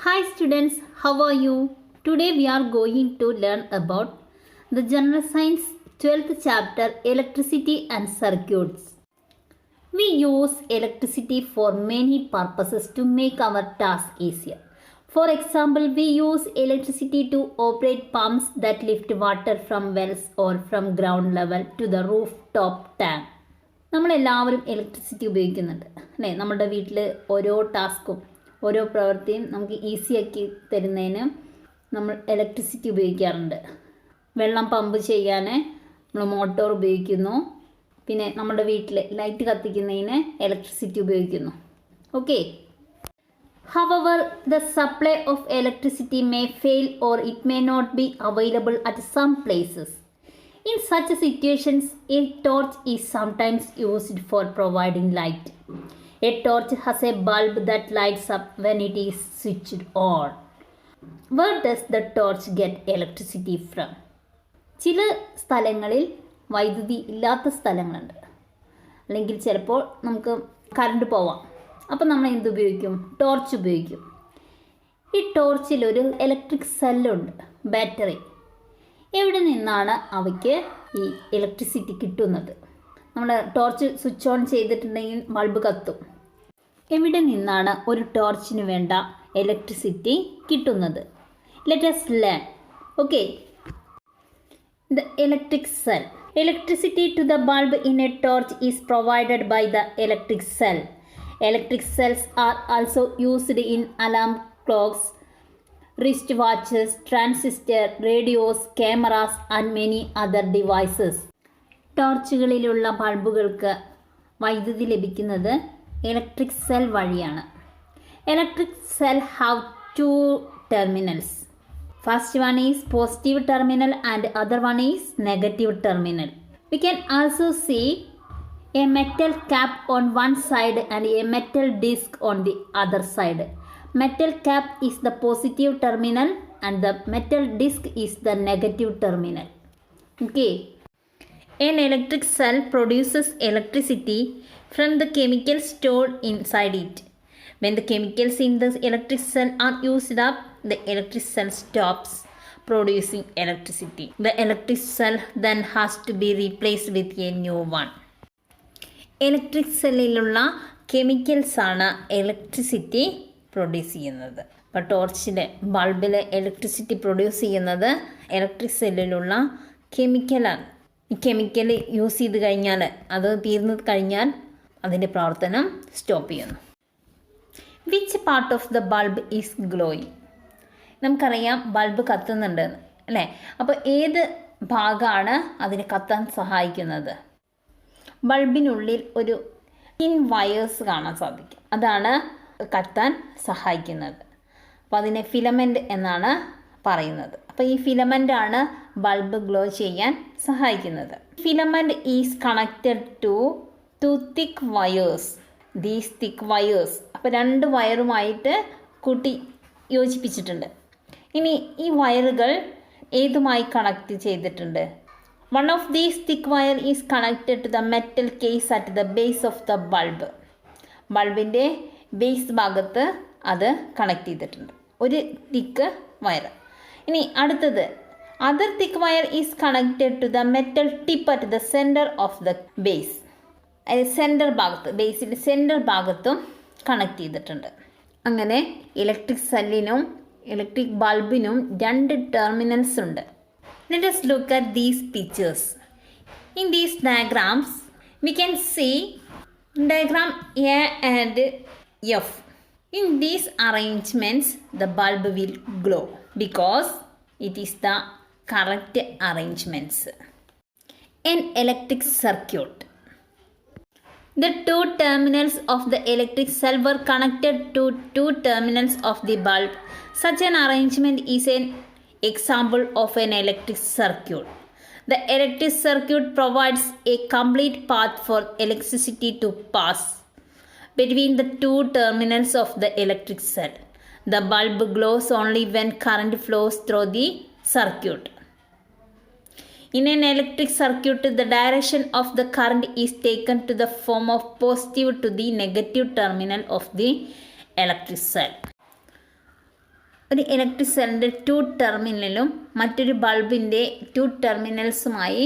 Hi students, how are you? Today we are going to learn about the General Science 12th chapter Electricity and Circuits. We use electricity for many purposes to make our task easier. For example, we use electricity to operate pumps that lift water from wells or from ground level to the rooftop tank. നമ്മളെല്ലാവരും electricity ഉപയോഗിക്കുന്നുണ്ട് അല്ലേ? നമ്മുടെ വീട്ടിൽ ഓരോ ടാസ്കും ഓരോ പ്രവൃത്തിയും നമുക്ക് ഈസിയാക്കി തരുന്നതിന് നമ്മൾ ഇലക്ട്രിസിറ്റി ഉപയോഗിക്കാറുണ്ട്. വെള്ളം പമ്പ് ചെയ്യാൻ നമ്മൾ മോട്ടോർ ഉപയോഗിക്കുന്നു. പിന്നെ നമ്മുടെ വീട്ടിൽ ലൈറ്റ് കത്തിക്കുന്നതിന് ഇലക്ട്രിസിറ്റി ഉപയോഗിക്കുന്നു. Okay. However, the supply of electricity may fail or it may not be available at some places. In such situations, a torch is sometimes used for providing light. A torch has a bulb that lights up when it is switched on. Where does the torch get electricity from? ചില സ്ഥലങ്ങളിൽ വൈദ്യുതി ഇല്ലാത്ത സ്ഥലങ്ങളുണ്ട്. അല്ലെങ്കിൽ ചിലപ്പോൾ നമുക്ക് current പോവാം. അപ്പോൾ നമ്മൾ എന്ത് ഉപയോഗിക്കും? ടോർച്ച് ഉപയോഗിക്കും. ഈ ടോർച്ചിൽ ഒരു ഇലക്ട്രിക് സെല്ലുണ്ട്, ബാറ്ററി. എവിടെ നിന്നാണ് അവയ്ക്ക് ഈ ഇലക്ട്രിസിറ്റി കിട്ടുന്നത്? നമ്മൾ ടോർച്ച് സ്വിച്ച് ഓൺ ചെയ്തിട്ടുണ്ടെങ്കിൽ ബൾബ് കത്തും. എവിടെ നിന്നാണ് ഒരു ടോർച്ചിന് വേണ്ട ഇലക്ട്രിസിറ്റി കിട്ടുന്നത്? Let us learn. Okay. The electric cell. Electricity to the bulb in a torch is provided by the electric cell. Electric cells are also used in alarm clocks, wristwatches, transistor, radios, cameras and many other devices. ടോർച്ചുകളിലുള്ള ബൾബുകൾക്ക് വൈദ്യുതി ലഭിക്കുന്നത് electric cell വഴിയാണ്. Electric cell have two terminals. First one is positive terminal and other one is negative terminal. We can also see a metal cap on one side and a metal disc on the other side. Metal cap is the positive terminal and the metal disc is the negative terminal. Okay. An electric cell produces electricity from the chemicals stored inside it. When the chemicals in the electric cell are used up, the electric cell stops producing electricity. The electric cell then has to be replaced with a new one. Electric സെല്ലിലുള്ള കെമിക്കൽസാണ് electricity produce ചെയ്യുന്നത്. ഇപ്പോൾ ടോർച്ചിലെ ബൾബിൽ electricity produce ചെയ്യുന്നത് electric സെല്ലിലുള്ള കെമിക്കലാണ്. ഈ കെമിക്കൽ യൂസ് ചെയ്ത് കഴിഞ്ഞാൽ അത് തീർന്നു കഴിഞ്ഞാൽ അതിൻ്റെ പ്രവർത്തനം സ്റ്റോപ്പ് ചെയ്യുന്നു. Which part of the bulb is glowing? നമുക്കറിയാം ബൾബ് കത്തുന്നുണ്ടെന്ന് അല്ലേ? അപ്പോൾ ഏത് ഭാഗമാണ് അതിന് കത്താൻ സഹായിക്കുന്നത്? ബൾബിനുള്ളിൽ ഒരു തിൻ വയേഴ്സ് കാണാൻ സാധിക്കും. അതാണ് കത്താൻ സഹായിക്കുന്നത്. അപ്പോൾ അതിനെ ഫിലമെൻ്റ് എന്നാണ് പറയുന്നത്. അപ്പോൾ ഈ ഫിലമെൻ്റാണ് ബൾബ് ഗ്ലോ ചെയ്യാൻ സഹായിക്കുന്നത്. Filament is connected to thick wires. These thick wires. അപ്പോൾ രണ്ട് വയറുമായിട്ട് കൂട്ടി യോജിപ്പിച്ചിട്ടുണ്ട്. ഇനി ഈ വയറുകൾ ഏതുമായി കണക്ട് ചെയ്തിട്ടുണ്ട്? One of these thick wire is connected to the metal case at the base of the bulb. ബൾബിൻ്റെ ബേസ് ഭാഗത്ത് അത് കണക്ട് ചെയ്തിട്ടുണ്ട്, ഒരു തിക്ക് വയർ. ഇനി അടുത്തത് other thick wire is connected to the metal tip at the centre of the base. അതായത് centre ഭാഗത്ത്, ബേസിൻ്റെ സെൻറ്റർ ഭാഗത്തും കണക്ട് ചെയ്തിട്ടുണ്ട്. അങ്ങനെ ഇലക്ട്രിക് സെല്ലിനും ഇലക്ട്രിക് ബൾബിനും രണ്ട് ടെർമിനൽസ് ഉണ്ട്. Let us look at these pictures. In these diagrams, we can see diagram A and F. In these arrangements, the bulb will glow because it is the correct arrangements. An electric circuit. The two terminals of the electric cell were connected to two terminals of the bulb. Such an arrangement is an example of an electric circuit. The electric circuit provides a complete path for electricity to pass between the two terminals of the electric cell. The bulb glows only when current flows through the circuit. In an electric circuit, the direction of the current is taken to the form of positive to the negative terminal of the electric cell. ഒരു electric സെല്ലിൻ്റെ 2 ടെർമിനലും മറ്റൊരു ബൾബിൻ്റെ 2 ടെർമിനൽസുമായി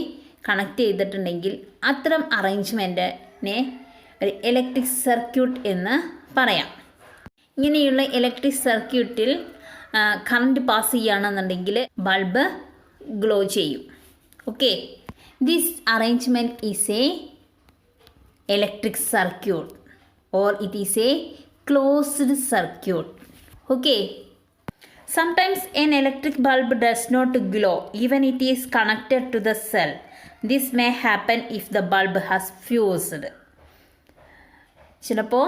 connect ചെയ്തിട്ടുണ്ടെങ്കിൽ അത്തരം അറേഞ്ച്മെൻറ്റിനെ ഒരു electric circuit എന്ന് പറയാം. ഇങ്ങനെയുള്ള ഇലക്ട്രിക് സർക്യൂട്ടിൽ കറണ്ട് പാസ് ചെയ്യുകയാണെന്നുണ്ടെങ്കിൽ ബൾബ് ഗ്ലോ ചെയ്യും. Okay, this arrangement is A electric circuit or it is a closed circuit. Okay, sometimes an electric bulb does not glow even it is connected to the cell. This may happen if the bulb has fused. ചിലപ്പോൾ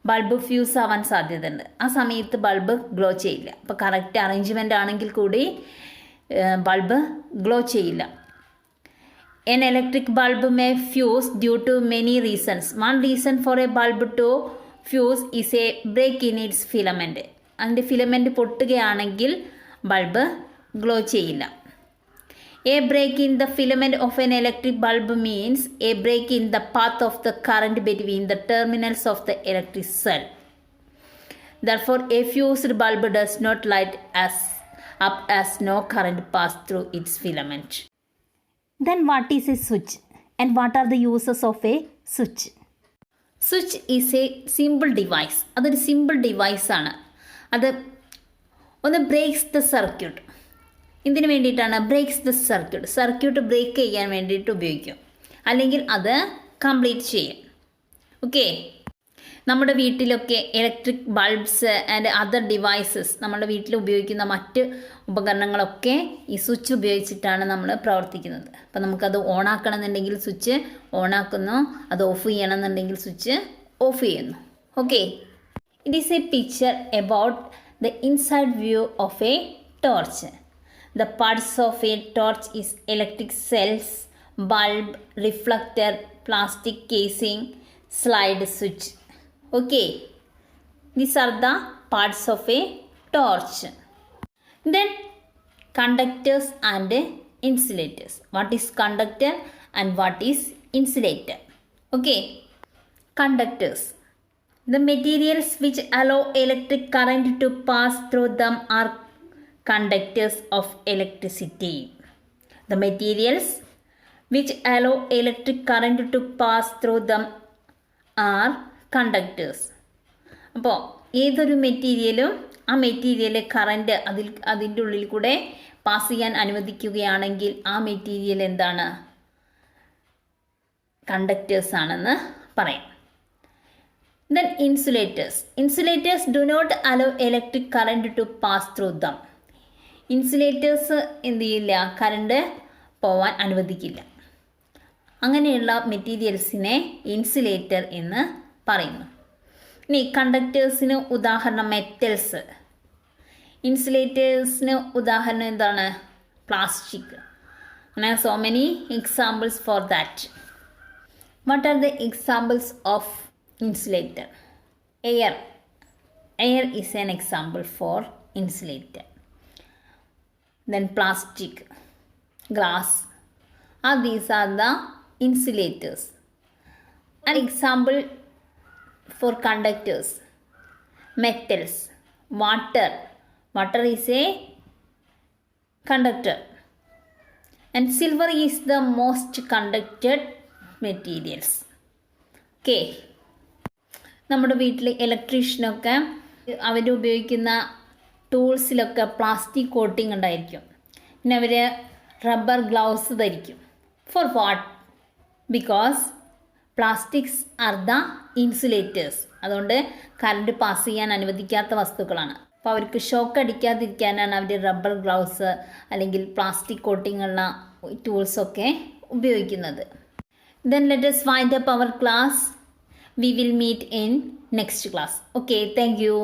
bulb fuse ആവാൻ സാധ്യതയുണ്ട്. ആ സമയത്ത് bulb glow ചെയ്യില്ല. അപ്പോൾ correct arrangement ആണെങ്കിൽ കൂടി bulb glow ചെയ്യില്ല. An electric bulb may fuse due to many reasons. One reason for a bulb to fuse is a break in its filament. അതിൻ്റെ ഫിലമെൻറ്റ് പൊട്ടുകയാണെങ്കിൽ ബൾബ് ഗ്ലോ ചെയ്യില്ല. A break in the filament of an electric bulb means a break in the path of the current between the terminals of the electric cell. Therefore, a fused bulb does not light up as no current pass through its filament. Then what is a switch and what are the uses of a switch? Switch is a simple device. അതൊരു simple ഡിവൈസാണ്. അത് ഒന്ന് breaks the circuit. ഇതിന് വേണ്ടിയിട്ടാണ് breaks the circuit break ചെയ്യാൻ വേണ്ടിയിട്ട് ഉപയോഗിക്കും, അല്ലെങ്കിൽ അത് കംപ്ലീറ്റ് ചെയ്യും. ഓക്കെ, നമ്മുടെ വീട്ടിലൊക്കെ electric bulbs and other devices, നമ്മുടെ വീട്ടിൽ ഉപയോഗിക്കുന്ന മറ്റ് ഉപകരണങ്ങളൊക്കെ ഈ സ്വിച്ച് ഉപയോഗിച്ചിട്ടാണ് നമ്മൾ പ്രവർത്തിക്കുന്നത്. അപ്പോൾ നമുക്കത് ഓണാക്കണമെന്നുണ്ടെങ്കിൽ സ്വിച്ച് ഓണാക്കുന്നു, അത് ഓഫ് ചെയ്യണമെന്നുണ്ടെങ്കിൽ സ്വിച്ച് ഓഫ് ചെയ്യുന്നു. Okay, it is A picture about the inside view of A torch. The parts of A torch is electric cells, bulb, reflector, plastic casing, slide switch. Okay, these are the parts of a torch. Then conductors and insulators. What is conductor and what is insulator? Okay, conductors. The materials which allow electric current to pass through them are conductors of electricity. The materials which allow electric current to pass through them are conductors. അപ്പോൾ ഏതൊരു മെറ്റീരിയലും ആ material current അതിൻ്റെ ഉള്ളിൽ കൂടെ pass ചെയ്യാൻ അനുവദിക്കുകയാണെങ്കിൽ ആ മെറ്റീരിയൽ എന്താണ്? കണ്ടക്ടേഴ്സ് ആണെന്ന് പറയാം. Then insulators do not allow electric current to pass through them. Insulators എന്ത് ചെയ്യില്ല? കറണ്ട് പോവാൻ അനുവദിക്കില്ല. അങ്ങനെയുള്ള മെറ്റീരിയൽസിനെ ഇൻസുലേറ്റർ എന്ന് പറയുന്നു. ഇനി കണ്ടക്ടേഴ്സിന് ഉദാഹരണം മെറ്റൽസ്, ഇൻസുലേറ്റേഴ്സിന് ഉദാഹരണം എന്താണ്? പ്ലാസ്റ്റിക്. അങ്ങനെ so many examples for that. What are the examples of insulator? Air is an example for insulator. Then plastic, glass, these are the insulators. An example for conductors: metals, water is a conductor, and silver is the most conducted materials. Okay, നമ്മുടെ വീട്ടിൽ ഇലക്ട്രീഷ്യനൊക്കെ അവർ ഉപയോഗിക്കുന്ന ടൂൾസിലൊക്കെ plastic coating ഉണ്ടായിരിക്കും. പിന്നെ അവർ rubber gloves ധരിക്കും. For what? Because plastics are the insulators. അതുകൊണ്ട് current pass ചെയ്യാൻ അനുവദിക്കാത്ത വസ്തുക്കളാണ്. അപ്പോൾ അവർക്ക് ഷോക്ക് അടിക്കാതിരിക്കാനാണ് അവർ റബ്ബർ ഗ്ലൗസ് അല്ലെങ്കിൽ പ്ലാസ്റ്റിക് കോട്ടിംഗ് ഉള്ള ടൂൾസൊക്കെ ഉപയോഗിക്കുന്നത്. Then let us wind up our class. We will meet in next class. Okay, thank you.